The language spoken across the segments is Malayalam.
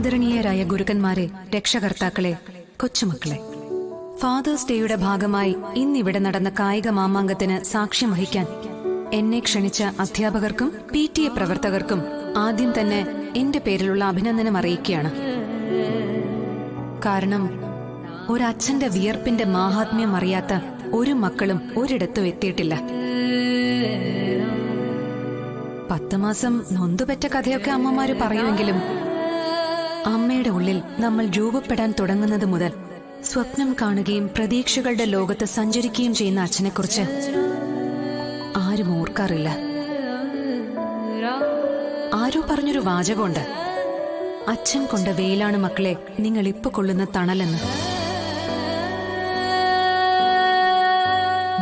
ആദരണീയരായ ഗുരുക്കന്മാരെ, രക്ഷകർത്താക്കളെ, കൊച്ചുമക്കളെ, ഫാദേഴ്സ് ഡേയുടെ ഭാഗമായി ഇന്നിവിടെ നടന്ന കായിക മാമാങ്കത്തിന് സാക്ഷ്യം വഹിക്കാൻ എന്നെ ക്ഷണിച്ച അധ്യാപകർക്കും PTA പ്രവർത്തകർക്കും ആദ്യം തന്നെ എന്റെ പേരിലുള്ള അഭിനന്ദനം അറിയിക്കുകയാണ്. കാരണം ഒരച്ഛന്റെ വിയർപ്പിന്റെ മാഹാത്മ്യം അറിയാത്ത ഒരു മക്കളും ഒരിടത്തും എത്തിയിട്ടില്ല. 10 മാസം നൊന്തുപെറ്റ കഥയൊക്കെ അമ്മമാര് പറയുമെങ്കിലും അമ്മയുടെ ഉള്ളിൽ നമ്മൾ രൂപപ്പെടാൻ തുടങ്ങുന്നത് മുതൽ സ്വപ്നം കാണുകയും പ്രതീക്ഷകളുടെ ലോകത്ത് സഞ്ചരിക്കുകയും ചെയ്യുന്ന അച്ഛനെക്കുറിച്ച് ആരും ഓർക്കാറില്ല. ആരോ പറഞ്ഞൊരു വാചകമുണ്ട്, അച്ഛൻ കൊണ്ട വെയിലാണ് മക്കളെ നിങ്ങൾ ഇപ്പൊ കൊള്ളുന്ന തണലെന്ന്.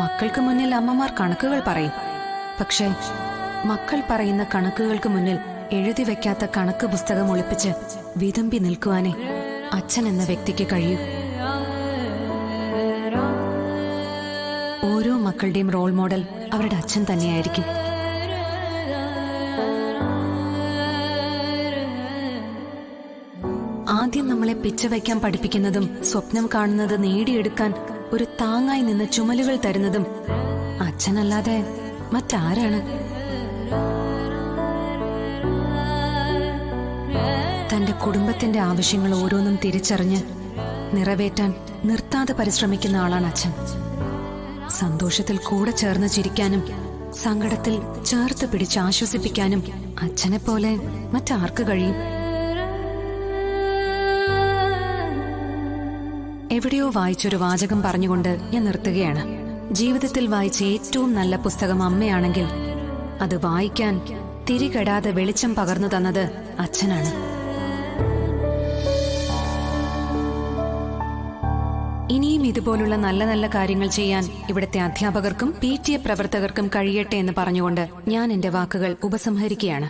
മക്കൾക്ക് മുന്നിൽ അമ്മമാർ കണക്കുകൾ പറയും. പക്ഷെ മക്കൾ പറയുന്ന കണക്കുകൾക്ക് മുന്നിൽ എഴുതി വെക്കാത്ത കണക്ക് പുസ്തകം ഒളിപ്പിച്ച് വിതുമ്പി നിൽക്കുവാനേ അച്ഛൻ എന്ന വ്യക്തിക്ക് കഴിയൂ. ഓരോ മക്കളുടെയും റോൾ മോഡൽ അവരുടെ അച്ഛൻ തന്നെയായിരിക്കും. ആദ്യം നമ്മളെ പിച്ചവയ്ക്കാൻ പഠിപ്പിക്കുന്നതും സ്വപ്നം കാണുന്നത് നേടിയെടുക്കാൻ ഒരു താങ്ങായി നിന്ന് ചുമലുകൾ തരുന്നതും അച്ഛനല്ലാതെ മറ്റാരാണ്? തന്റെ കുടുംബത്തിന്റെ ആവശ്യങ്ങൾ ഓരോന്നും തിരിച്ചറിഞ്ഞ് നിറവേറ്റാൻ നിർത്താതെ പരിശ്രമിക്കുന്ന ആളാണ് അച്ഛൻ. സന്തോഷത്തിൽ കൂടെ ചേർന്ന് ചിരിക്കാനും സങ്കടത്തിൽ ചേർത്ത് പിടിച്ച് ആശ്വസിപ്പിക്കാനും അച്ഛനെ പോലെ മറ്റാർക്ക് കഴിയും? എവിടെയോ വായിച്ചൊരു വാചകം പറഞ്ഞുകൊണ്ട് ഞാൻ നിർത്തുകയാണ്. ജീവിതത്തിൽ വായിച്ച ഏറ്റവും നല്ല പുസ്തകം അമ്മയാണെങ്കിൽ അത് വായിക്കാൻ തിരികെടാതെ വെളിച്ചം പകർന്നു തന്നത് അച്ഛനാണ്. ഇനിയും ഇതുപോലുള്ള നല്ല നല്ല കാര്യങ്ങൾ ചെയ്യാൻ ഇവിടുത്തെ അധ്യാപകർക്കും PTA പ്രവർത്തകർക്കും കഴിയട്ടെ എന്ന് പറഞ്ഞുകൊണ്ട് ഞാൻ എന്റെ വാക്കുകൾ ഉപസംഹരിക്കുകയാണ്.